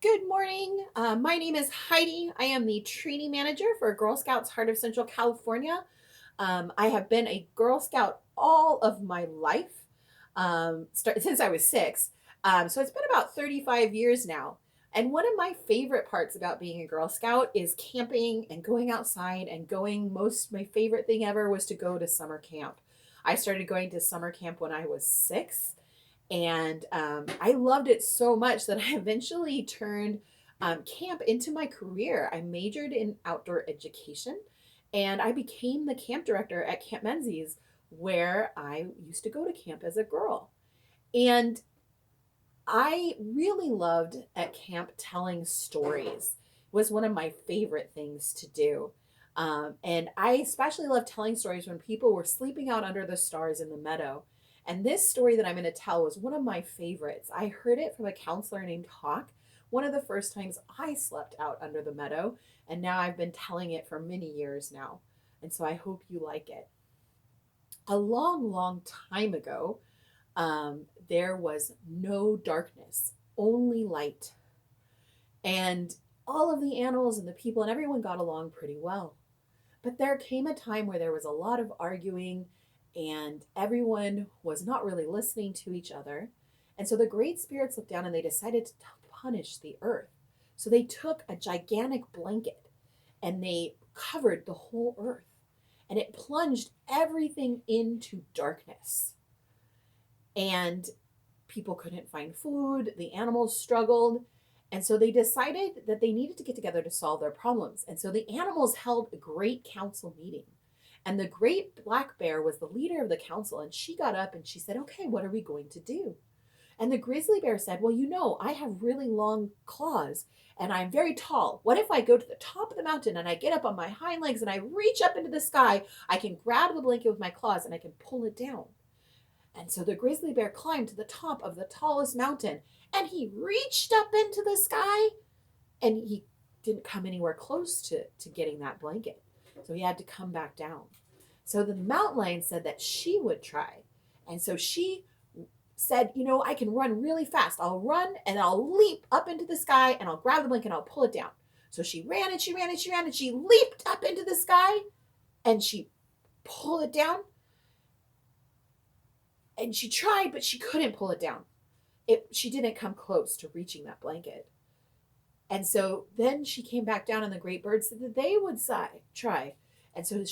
Good morning. My name is Heidi. I am the training manager for Girl Scouts Heart of Central California. I have been a Girl Scout all of my life, since I was six. So it's been about 35 years now. And one of my favorite parts about being a Girl Scout is camping and going outside and my favorite thing ever was to go to summer camp. I started going to summer camp when I was six. And I loved it so much that I eventually turned camp into my career. I majored in outdoor education and I became the camp director at Camp Menzies, where I used to go to camp as a girl. And I really loved at camp telling stories. It was one of my favorite things to do. And I especially love telling stories when people were sleeping out under the stars in the meadow. And this story that I'm going to tell was one of my favorites. I heard it from a counselor named Hawk, one of the first times I slept out under the meadow. And now I've been telling it for many years now. And so I hope you like it. A long, long time ago, there was no darkness, only light. And all of the animals and the people and everyone got along pretty well. But there came a time where there was a lot of arguing and everyone was not really listening to each other. And so the great spirits looked down and they decided to punish the earth. So they took a gigantic blanket and they covered the whole earth and it plunged everything into darkness. And people couldn't find food, the animals struggled. And so they decided that they needed to get together to solve their problems. And so the animals held a great council meeting. And the great black bear was the leader of the council. And she got up and she said, "Okay, what are we going to do?" And the grizzly bear said, "Well, I have really long claws and I'm very tall. What if I go to the top of the mountain and I get up on my hind legs and I reach up into the sky? I can grab the blanket with my claws and I can pull it down." And so the grizzly bear climbed to the top of the tallest mountain and he reached up into the sky and he didn't come anywhere close to getting that blanket. So he had to come back down. So the mountain lion said that she would try. And so she said, "I can run really fast. I'll run and I'll leap up into the sky and I'll grab the blanket and I'll pull it down." So she ran and she ran and she ran and she leaped up into the sky and she pulled it down and she tried, but she couldn't pull it down. She didn't come close to reaching that blanket. And so then she came back down, and the great birds said that they would try. And so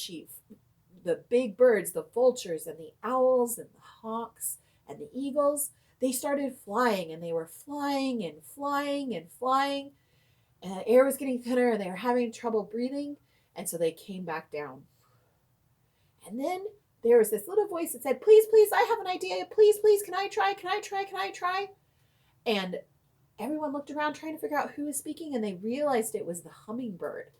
the big birds, the vultures and the owls and the hawks and the eagles, they started flying, and they were flying and flying and flying. And the air was getting thinner, and they were having trouble breathing. And so they came back down. And then there was this little voice that said, "Please, please, I have an idea. Please, please, can I try? Can I try? Can I try?" And everyone looked around trying to figure out who was speaking, and they realized it was the hummingbird.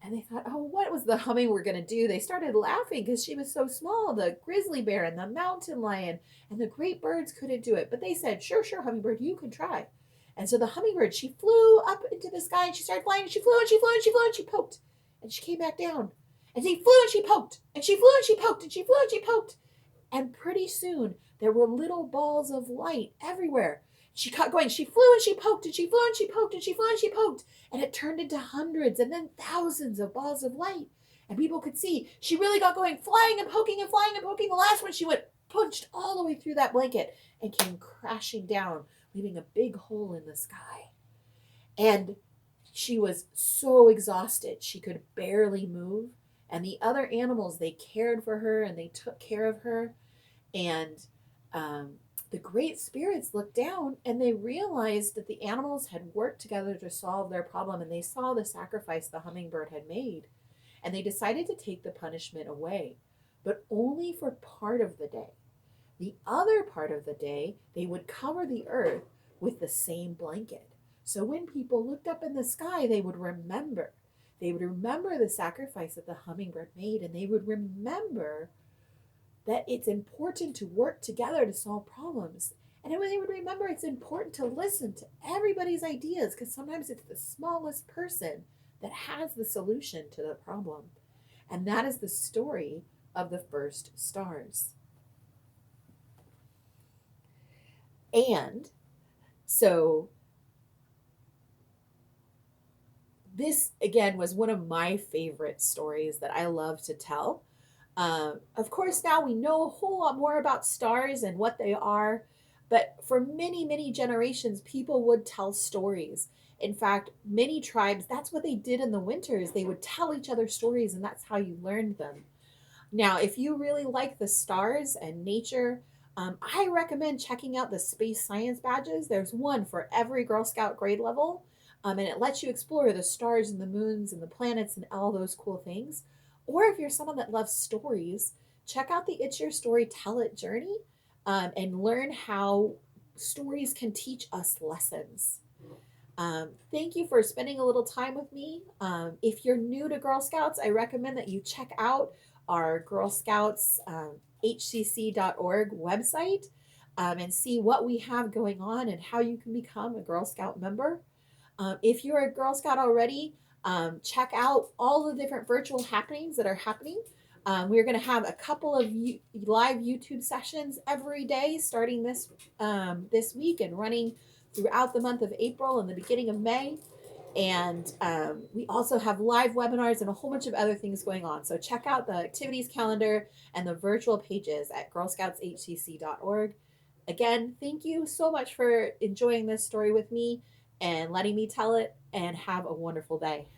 And they thought, "Oh, what was the hummingbird going to do?" They started laughing because she was so small. The grizzly bear and the mountain lion and the great birds couldn't do it. But they said, "Sure, sure, hummingbird, you can try." And so the hummingbird, she flew up into the sky and she started flying. And she flew and she flew and she flew and she poked. And she came back down. And she flew and she poked. And she flew and she poked. And she flew and she poked. And pretty soon there were little balls of light everywhere. She kept going. She flew and she poked and she flew and she poked and she flew and she poked. And it turned into hundreds and then thousands of balls of light. And people could see she really got going, flying and poking and flying and poking. The last one she went punched all the way through that blanket and came crashing down, leaving a big hole in the sky. And she was so exhausted, she could barely move. And the other animals, they cared for her and they took care of her. And the great spirits looked down and they realized that the animals had worked together to solve their problem, and they saw the sacrifice the hummingbird had made. And they decided to take the punishment away, but only for part of the day. The other part of the day, they would cover the earth with the same blanket. So when people looked up in the sky, they would remember. They would remember the sacrifice that the hummingbird made, and they would remember that it's important to work together to solve problems. And they would remember it's important to listen to everybody's ideas, because sometimes it's the smallest person that has the solution to the problem. And that is the story of the first stars. And so This, again, was one of my favorite stories that I love to tell. Of course, now we know a whole lot more about stars and what they are, but for many, many generations, people would tell stories. In fact, many tribes, that's what they did in the winters. They would tell each other stories, and that's how you learned them. Now, if you really like the stars and nature, I recommend checking out the space science badges. There's one for every Girl Scout grade level, and it lets you explore the stars and the moons and the planets and all those cool things. Or if you're someone that loves stories, check out the It's Your Story, Tell It journey, and learn how stories can teach us lessons. Thank you for spending a little time with me. If you're new to Girl Scouts, I recommend that you check out our Girl Scouts HCC.org website, and see what we have going on and how you can become a Girl Scout member. If you're a Girl Scout already, check out all the different virtual happenings that are happening. We're going to have a couple of live YouTube sessions every day starting this week and running throughout the month of April and the beginning of May. And we also have live webinars and a whole bunch of other things going on. So check out the activities calendar and the virtual pages at girlscoutshcc.org. Again, thank you so much for enjoying this story with me and letting me tell it, and have a wonderful day.